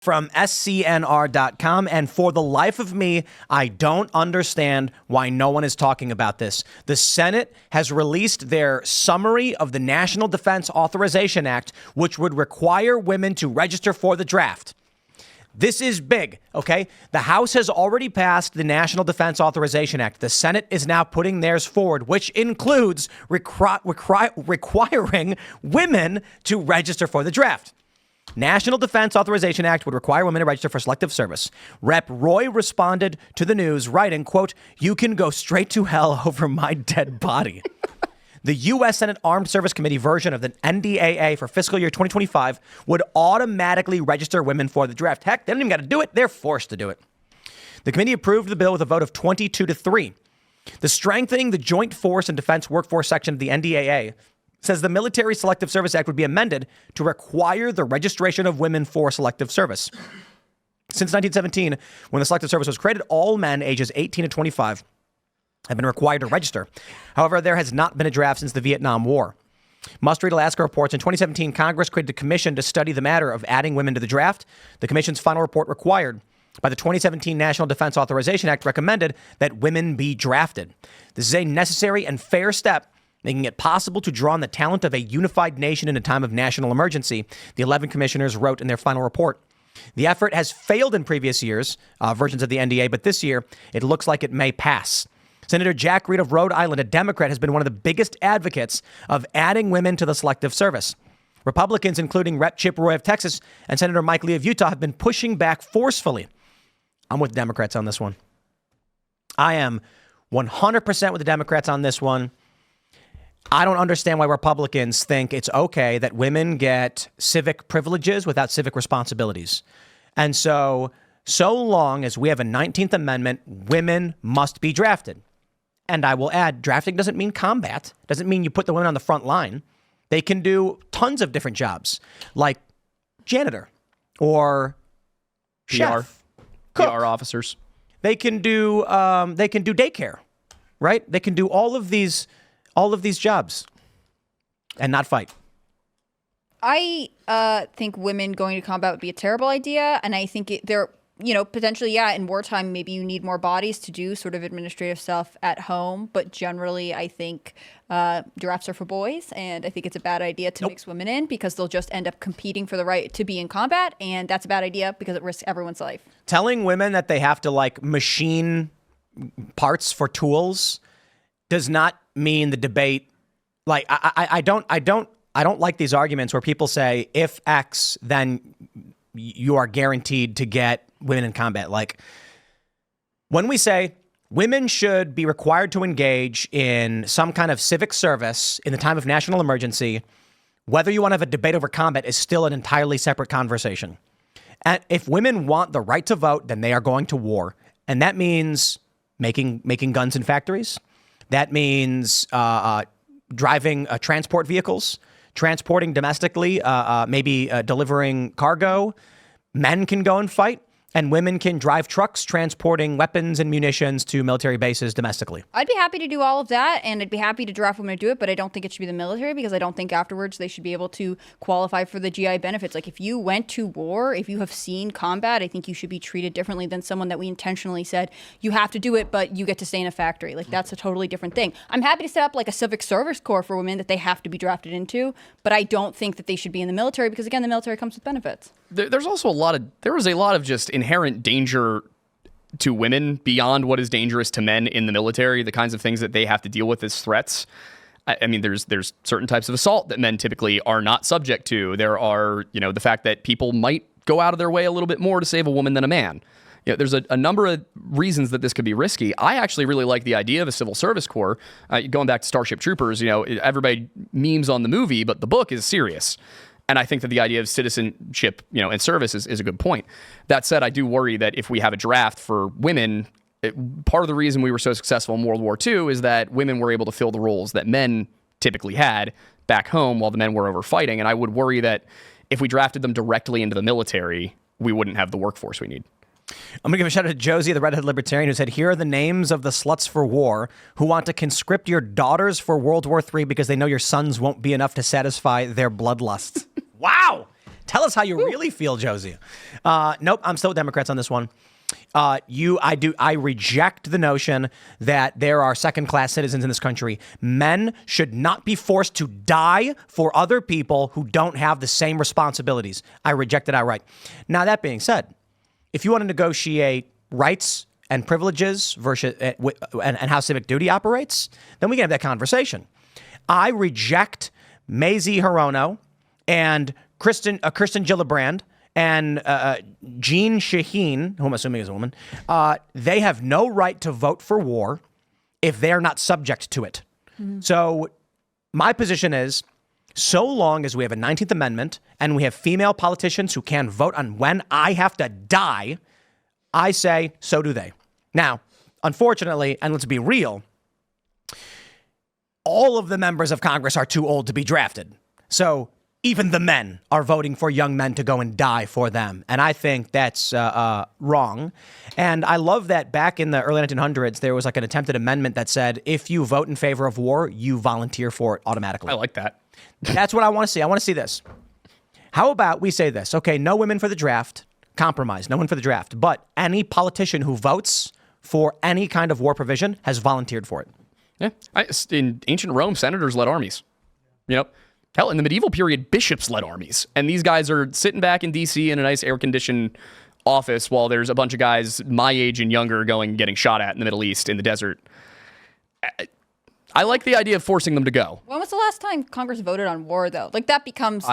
from scnr.com, and for the life of me, I don't understand why no one is talking about this. The Senate has released their summary of the National Defense Authorization Act, which would require women to register for the draft. This is big, okay? The House has already passed the National Defense Authorization Act. The Senate is now putting theirs forward, which includes requiring women to register for the draft. National Defense Authorization Act would require women to register for selective service. Rep. Roy responded to the news, writing, quote, "You can go straight to hell over my dead body." The U.S. Senate Armed Service Committee version of the NDAA for fiscal year 2025 would automatically register women for the draft. Heck, they don't even got to do it. They're forced to do it. The committee approved the bill with a vote of 22-3. The Strengthening the Joint Force and Defense Workforce section of the NDAA says the Military Selective Service Act would be amended to require the registration of women for selective service. Since 1917, when the Selective Service was created, all men ages 18 to 25 have been required to register. However, there has not been a draft since the Vietnam War. Must read Alaska reports. In 2017, Congress created a commission to study the matter of adding women to the draft. The commission's final report required by the 2017 National Defense Authorization Act recommended that women be drafted. This is a necessary and fair step, making it possible to draw on the talent of a unified nation in a time of national emergency, the 11 commissioners wrote in their final report. The effort has failed in previous years, versions of the NDA, but this year it looks like it may pass. Senator Jack Reed of Rhode Island, a Democrat, has been one of the biggest advocates of adding women to the selective service. Republicans, including Rep. Chip Roy of Texas and Senator Mike Lee of Utah, have been pushing back forcefully. I'm with Democrats on this one. I am 100% with the Democrats on this one. I don't understand why Republicans think it's okay that women get civic privileges without civic responsibilities. And so long as we have a 19th Amendment, women must be drafted. And I will add, drafting doesn't mean combat. Doesn't mean you put the women on the front line. They can do tons of different jobs, like janitor or chef, cook. PR officers. They can do daycare, right? They can do all of these jobs and not fight. I think women going to combat would be a terrible idea, and I think potentially, in wartime, maybe you need more bodies to do sort of administrative stuff at home. But generally, I think drafts are for boys, and I think it's a bad idea to mix women in because they'll just end up competing for the right to be in combat, and that's a bad idea because it risks everyone's life. Telling women that they have to machine parts for tools does not mean the debate. I don't like these arguments where people say if X, then you are guaranteed to get women in combat. When we say women should be required to engage in some kind of civic service in the time of national emergency, whether you want to have a debate over combat is still an entirely separate conversation. And if women want the right to vote, then they are going to war. And that means making guns in factories. That means driving transport vehicles, transporting domestically, maybe delivering cargo. Men can go and fight, and women can drive trucks transporting weapons and munitions to military bases domestically. I'd be happy to do all of that, and I'd be happy to draft women to do it, but I don't think it should be the military because I don't think afterwards they should be able to qualify for the GI benefits. If you went to war, if you have seen combat, I think you should be treated differently than someone that we intentionally said, you have to do it, but you get to stay in a factory. That's a totally different thing. I'm happy to set up a civic service corps for women that they have to be drafted into, but I don't think that they should be in the military because, again, the military comes with benefits. There's also there was a lot of just inherent danger to women beyond what is dangerous to men in the military, the kinds of things that they have to deal with as threats. I mean, there's certain types of assault that men typically are not subject to. There are, the fact that people might go out of their way a little bit more to save a woman than a man. There's a number of reasons that this could be risky. I actually really like the idea of a civil service corps. Going back to Starship Troopers, everybody memes on the movie, but the book is serious. And I think that the idea of citizenship, and service is a good point. That said, I do worry that if we have a draft for women, part of the reason we were so successful in World War II is that women were able to fill the roles that men typically had back home while the men were over fighting. And I would worry that if we drafted them directly into the military, we wouldn't have the workforce we need. I'm going to give a shout out to Josie, the redhead libertarian, who said, here are the names of the sluts for war who want to conscript your daughters for World War III because they know your sons won't be enough to satisfy their bloodlust. Wow. Tell us how you really feel, Josie. Nope, I'm still with Democrats on this one. I reject the notion that there are second-class citizens in this country. Men should not be forced to die for other people who don't have the same responsibilities. I reject it outright. Now, that being said, if you want to negotiate rights and privileges versus and how civic duty operates, then we can have that conversation. I reject Mazie Hirono and Kristen Gillibrand and Jean Shaheen, who I'm assuming is a woman. They have no right to vote for war if they're not subject to it. So my position is, so long as we have a 19th Amendment and we have female politicians who can vote on when I have to die, I say, so do they. Now, unfortunately, and let's be real, all of the members of Congress are too old to be drafted. So even the men are voting for young men to go and die for them. And I think that's wrong. And I love that back in the early 1900s, there was like an attempted amendment that said, if you vote in favor of war, you volunteer for it automatically. I like that. That's what I want to see. I want to see this. How about we say this? Okay, no women for the draft. Compromise. No one for the draft. But any politician who votes for any kind of war provision has volunteered for it. Yeah. In ancient Rome, senators led armies. You know, hell, in the medieval period, bishops led armies. And these guys are sitting back in D.C. in a nice air-conditioned office while there's a bunch of guys my age and younger getting shot at in the Middle East in the desert. I like the idea of forcing them to go. When was the last time Congress voted on war, though? Like, that becomes,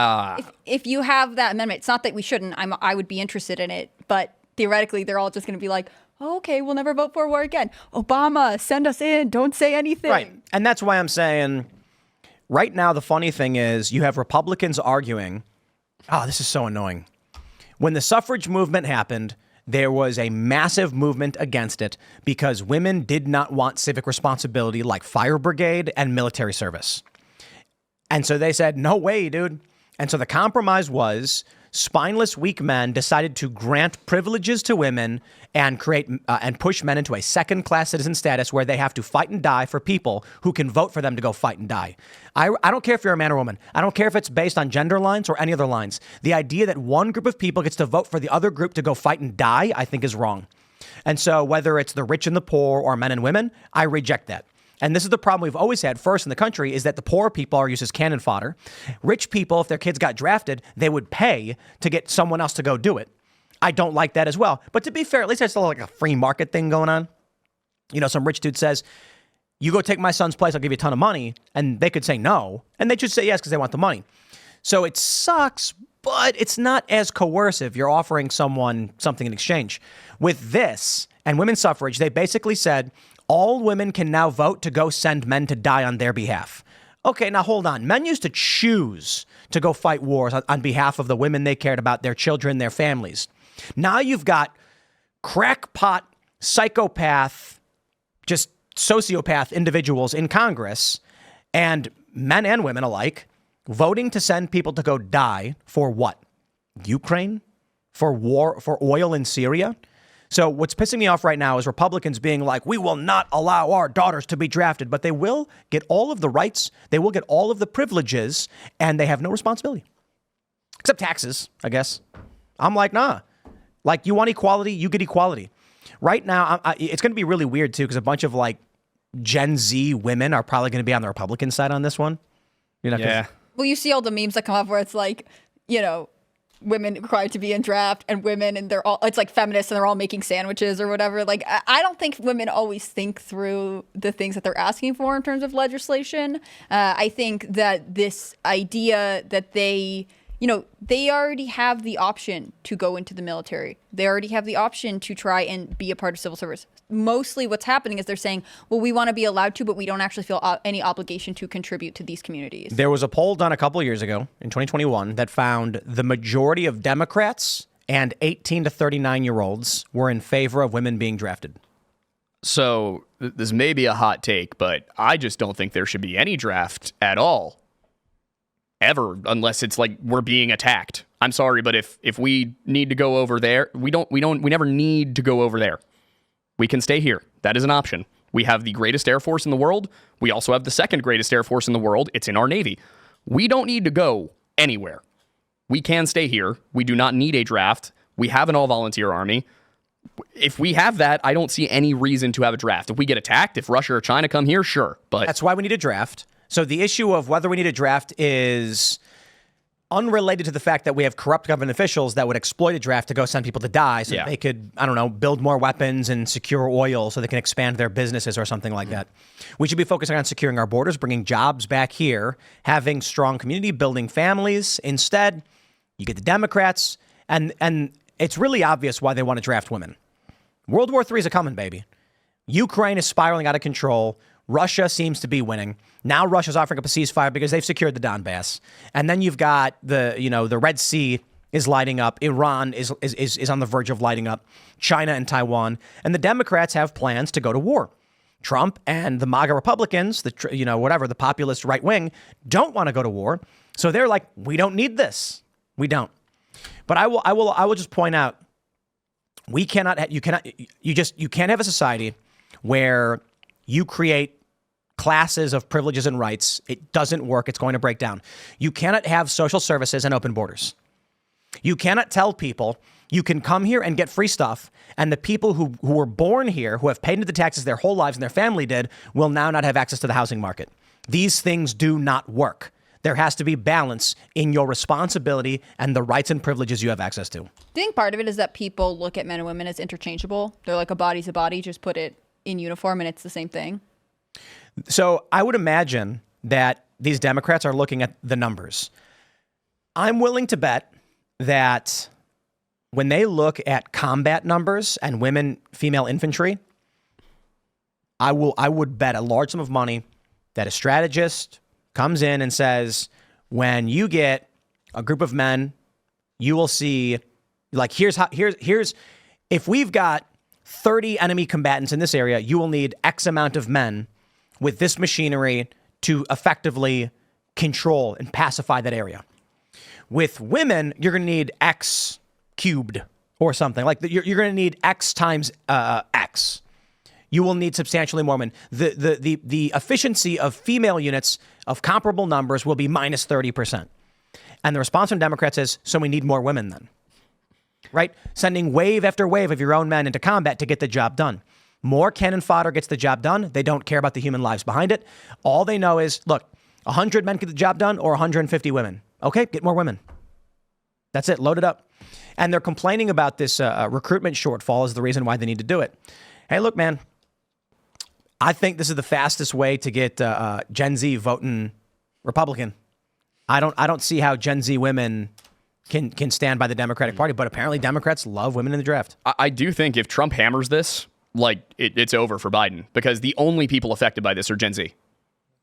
if you have that amendment, it's not that we shouldn't. I would be interested in it. But theoretically, they're all just going to be like, oh, okay, we'll never vote for war again. Obama, send us in. Don't say anything. Right. And that's why I'm saying right now, the funny thing is you have Republicans arguing. Oh, this is so annoying. When the suffrage movement happened, there was a massive movement against it because women did not want civic responsibility like fire brigade and military service. And so they said, no way, dude. And so the compromise was spineless, weak men decided to grant privileges to women and create and push men into a second-class citizen status where they have to fight and die for people who can vote for them to go fight and die. I don't care if you're a man or woman. I don't care if it's based on gender lines or any other lines. The idea that one group of people gets to vote for the other group to go fight and die, I think is wrong. And so whether it's the rich and the poor or men and women, I reject that. And this is the problem we've always had first in the country is that the poor people are used as cannon fodder. Rich people, if their kids got drafted, they would pay to get someone else to go do it. I don't like that as well. But to be fair, at least there's still like a free market thing going on. You know, some rich dude says, you go take my son's place, I'll give you a ton of money. And they could say no. And they should say yes because they want the money. So it sucks, but it's not as coercive. You're offering someone something in exchange. With this and women's suffrage, they basically said, all women can now vote to go send men to die on their behalf. Okay, now hold on. Men used to choose to go fight wars on behalf of the women they cared about, their children, their families. Now you've got crackpot, psychopath, just sociopath individuals in Congress, and men and women alike, voting to send people to go die for what? Ukraine? For war, for oil in Syria? So what's pissing me off right now is Republicans being like, we will not allow our daughters to be drafted, but they will get all of the rights, they will get all of the privileges, and they have no responsibility. Except taxes, I guess. I'm like, nah. Like, you want equality, you get equality. Right now, it's going to be really weird, too, because a bunch of, like, Gen Z women are probably going to be on the Republican side on this one. You know, yeah. Well, you see all the memes that come up where it's like, you know, women required to be in draft and women and it's like feminists and they're all making sandwiches or whatever. Like, I don't think women always think through the things that they're asking for in terms of legislation. I think that this idea that they already have the option to go into the military. They already have the option to try and be a part of civil service. Mostly what's happening is they're saying, well, we want to be allowed to, but we don't actually feel any obligation to contribute to these communities. There was a poll done a couple of years ago in 2021 that found the majority of Democrats and 18 to 39-year-olds were in favor of women being drafted. So this may be a hot take, but I just don't think there should be any draft at all. Ever, unless it's like we're being attacked. I'm sorry, but if we need to go over there, we never need to go over there. We can stay here. That is an option. We have the greatest Air Force in the world. We also have the second greatest Air Force in the world. It's in our Navy. We don't need to go anywhere. we can stay here. We do not need a draft. We have an all-volunteer army. If we have that, I don't see any reason to have a draft. If we get attacked, if Russia or China come here, sure. But that's why we need a draft. So the issue of whether we need a draft is unrelated to the fact that we have corrupt government officials that would exploit a draft to go send people to die so that they could, I don't know, build more weapons and secure oil so they can expand their businesses or something like that. We should be focusing on securing our borders, bringing jobs back here, having strong community, building families. Instead, you get the Democrats, and it's really obvious why they want to draft women. World War III is a coming, baby. Ukraine is spiraling out of control. Russia seems to be winning. Now Russia's offering up a ceasefire because they've secured the Donbass. And then you've got the Red Sea is lighting up. Iran is on the verge of lighting up. China and Taiwan. And the Democrats have plans to go to war. Trump and the MAGA Republicans, the populist right wing, don't want to go to war. So they're like, we don't need this. We don't. But I will just point out, you can't have a society where you create classes of privileges and rights. It doesn't work. It's going to break down. You cannot have social services and open borders. You cannot tell people you can come here and get free stuff, and the people who were born here, who have paid into the taxes their whole lives and their family did, will now not have access to the housing market. These things do not work. There has to be balance in your responsibility and the rights and privileges you have access to. I think part of it is that people look at men and women as interchangeable. They're like, a body's a body, just put it in uniform and it's the same thing. So I would imagine that these Democrats are looking at the numbers. I'm willing to bet that when they look at combat numbers and female infantry, I would bet a large sum of money that a strategist comes in and says, when you get a group of men, you will see, like, here's if we've got 30 enemy combatants in this area, you will need X amount of men with this machinery to effectively control and pacify that area. With women, you're going to need X cubed or something. Like, you're going to need X times X. You will need substantially more men. The efficiency of female units of comparable numbers will be minus 30%. And the response from Democrats is, so we need more women then. Right? Sending wave after wave of your own men into combat to get the job done. More cannon fodder gets the job done. They don't care about the human lives behind it. All they know is, look, 100 men get the job done or 150 women. Okay, get more women. That's it. Load it up. And they're complaining about this recruitment shortfall as the reason why they need to do it. Hey, look, man, I think this is the fastest way to get Gen Z voting Republican. I don't see how Gen Z women can stand by the Democratic Party, but apparently Democrats love women in the draft. I do think if Trump hammers this, like, it's over for Biden, because the only people affected by this are Gen Z.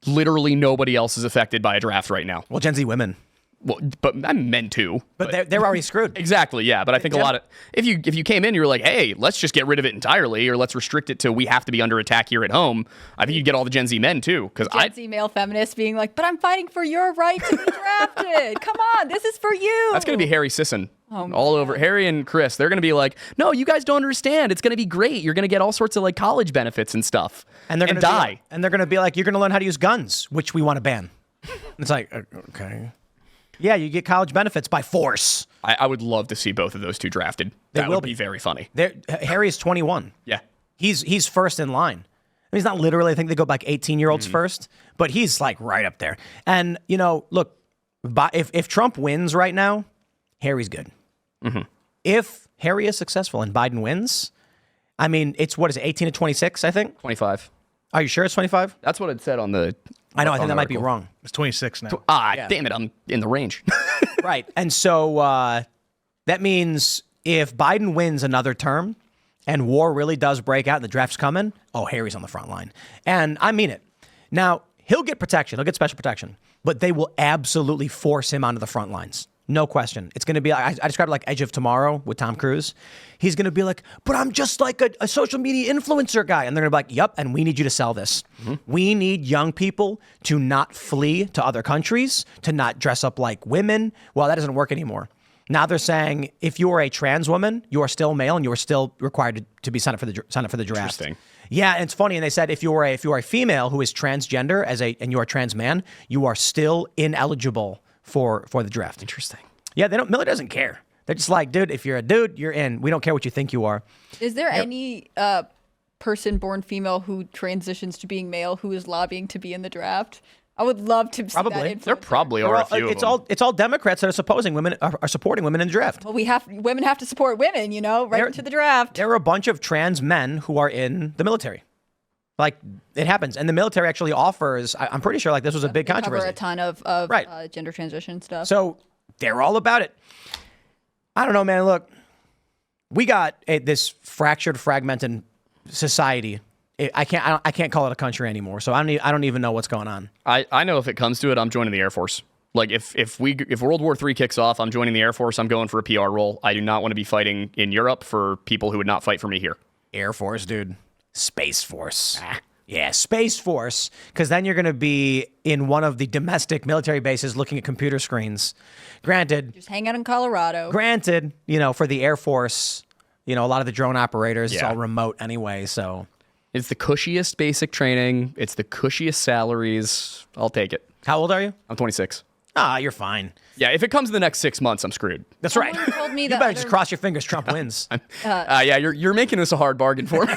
Literally nobody else is affected by a draft right now. Well, Gen Z women. Well, but I'm men too. But they're already screwed. Exactly, yeah. But I think a lot of if you came in, you were like, hey, let's just get rid of it entirely, or let's restrict it to we have to be under attack here at home. I think you'd get all the Gen Z men too, because Gen Z male feminists being like, but I'm fighting for your right to be drafted. Come on, this is for you. That's gonna be Harry Sisson. All over Harry and Chris. They're going to be like, no, you guys don't understand. It's going to be great. You're going to get all sorts of like college benefits and stuff. And they're going to die. And they're going to be like, you're going to learn how to use guns, which we want to ban. It's like, okay. Yeah, you get college benefits by force. I would love to see both of those two drafted. That would be very funny. Harry is 21. Yeah. He's first in line. I mean, he's not literally, I think they go like 18-year-olds first, but he's like right up there. And, look, if Trump wins right now, Harry's good. Mm-hmm. If Harry is successful and Biden wins, I mean, it's 18 to 26, I think? 25. Are you sure it's 25? That's what it said on the I know, I think that might be wrong. It's 26 now. Damn it, I'm in the range. Right. And so that means if Biden wins another term and war really does break out and the draft's coming, Harry's on the front line. And I mean it. Now, he'll get protection. He'll get special protection. But they will absolutely force him onto the front lines. No question. It's going to be, I described it like Edge of Tomorrow with Tom Cruise. He's going to be like, but I'm just like a social media influencer guy. And they're going to be like, yep, and we need you to sell this. Mm-hmm. We need young people to not flee to other countries, to not dress up like women. Well, that doesn't work anymore. Now they're saying if you are a trans woman, you are still male and you are still required to be signed up for the draft. Interesting. Yeah, and it's funny. And they said if you are a female who is transgender and you are a trans man, you are still ineligible for the draft. Interesting. Yeah, military doesn't care. They're just like, dude, if you're a dude, you're in. We don't care what you think you are. Is there any person born female who transitions to being male who is lobbying to be in the draft? I would love to see that. There probably are a few of them. It's all Democrats that are supporting women in the draft. Well, women have to support women, right into the draft. There are a bunch of trans men who are in the military. Like, it happens. And the military actually offers, I'm pretty sure, like, this was a big controversy. Cover a ton of Right. Gender transition stuff. So they're all about it. I don't know, man. Look, we got this fractured, fragmented society. I can't call it a country anymore. So I don't even know what's going on. I know if it comes to it, I'm joining the Air Force. Like if World War III kicks off, I'm joining the Air Force. I'm going for a PR role. I do not want to be fighting in Europe for people who would not fight for me here. Air Force, dude. Space Force. Yeah, Space Force. Because then you're going to be in one of the domestic military bases looking at computer screens. Granted. Just hang out in Colorado. Granted, for the Air Force, a lot of the drone operators, it's all remote anyway, so. It's the cushiest basic training. It's the cushiest salaries. I'll take it. How old are you? I'm 26. You're fine. Yeah, if it comes in the next 6 months, I'm screwed. That's right. Told me you better just cross your fingers Trump wins. Yeah, you're making this a hard bargain for me.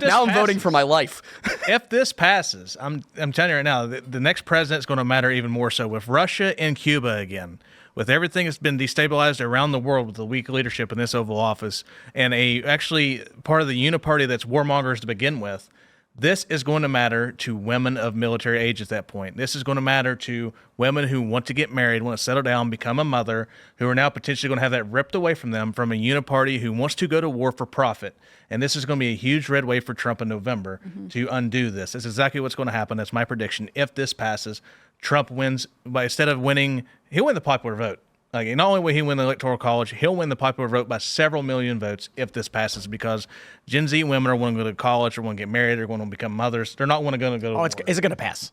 Now I'm voting for my life. If this passes, I'm telling you right now, the next president is going to matter even more so with Russia and Cuba again. With everything that's been destabilized around the world with the weak leadership in this Oval Office and actually part of the uniparty that's warmongers to begin with, this is going to matter to women of military age at that point. This is going to matter to women who want to get married, want to settle down, become a mother, who are now potentially going to have that ripped away from them from a uniparty who wants to go to war for profit. And this is going to be a huge red wave for Trump in November to undo this. That's exactly what's going to happen. That's my prediction. If this passes, Trump wins by, instead of winning, he'll win the popular vote. Like, not only will he win the Electoral College, he'll win the popular vote by several million votes if this passes, because Gen Z women are going to go to college, or want to get married, or going to become mothers. They're not going to go to war. Is it going to pass?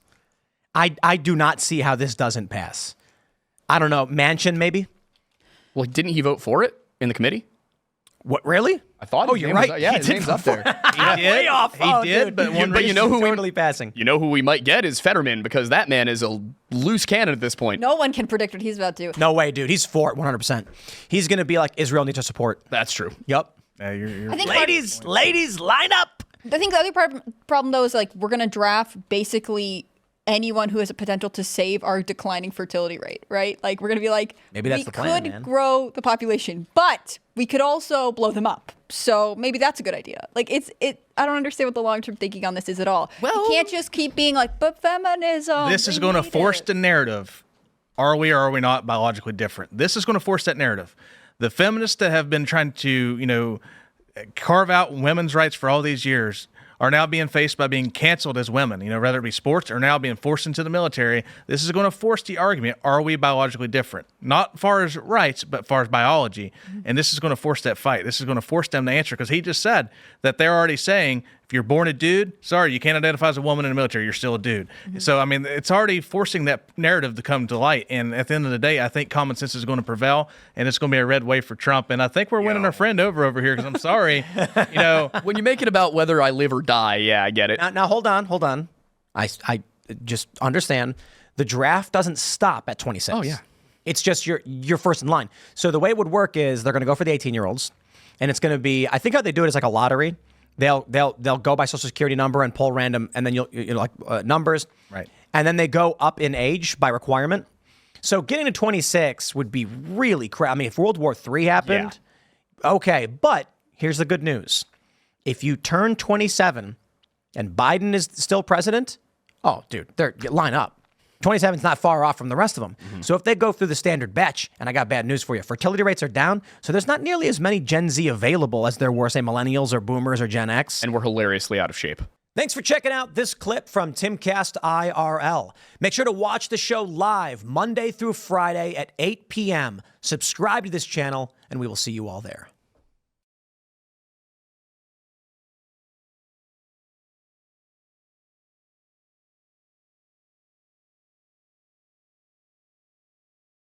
I do not see how this doesn't pass. I don't know. Manchin, maybe? Well, didn't he vote for it in the committee? What, really? I thought. Oh, you're right. His name's up there. He did. Way off. He did, dude. but you know who totally passing. You know who we might get is Fetterman, because that man is a loose cannon at this point. No one can predict what he's about to do. No way, dude. He's for it 100%. He's going to be like, Israel needs to support. That's true. Yep. You're I think Ladies, line up. I think the other problem, though, is like we're going to draft basically anyone who has a potential to save our declining fertility rate, right? Like, we're going to be like, maybe that's the plan, we man. could grow the population, but we could also blow them up. So maybe that's a good idea. Like, I don't understand what the long-term thinking on this is at all. Well, you can't just keep being like, but feminism. This is going to force the narrative. Are we or are we not biologically different? This is going to force that narrative. The feminists that have been trying to, carve out women's rights for all these years are now being faced by being canceled as women, whether it be sports or now being forced into the military. This is going to force the argument, are we biologically different? Not far as rights, but far as biology. And this is going to force that fight. This is going to force them to answer, because he just said that they're already saying, if you're born a dude, sorry, you can't identify as a woman in the military. You're still a dude. So, it's already forcing that narrative to come to light. And at the end of the day, I think common sense is going to prevail, and it's going to be a red wave for Trump. And I think we're winning our friend over here, because I'm sorry, When you make it about whether I live or die, yeah, I get it. Now hold on. I just understand the draft doesn't stop at 26. Oh, yeah. It's just you're first in line. So the way it would work is they're going to go for the 18-year-olds, and it's going to be, I think how they do it is like a lottery. They'll go by social security number and pull random, and then you'll numbers. Right. And then they go up in age by requirement. So getting to 26 would be really crap. If World War III happened, okay. But here's the good news. If you turn 27 and Biden is still president, oh, dude, line up. 27 is not far off from the rest of them. So if they go through the standard batch, and I got bad news for you, fertility rates are down. So there's not nearly as many Gen Z available as there were, say, millennials or boomers or Gen X. And we're hilariously out of shape. Thanks for checking out this clip from Timcast IRL. Make sure to watch the show live Monday through Friday at 8 p.m. Subscribe to this channel, and we will see you all there.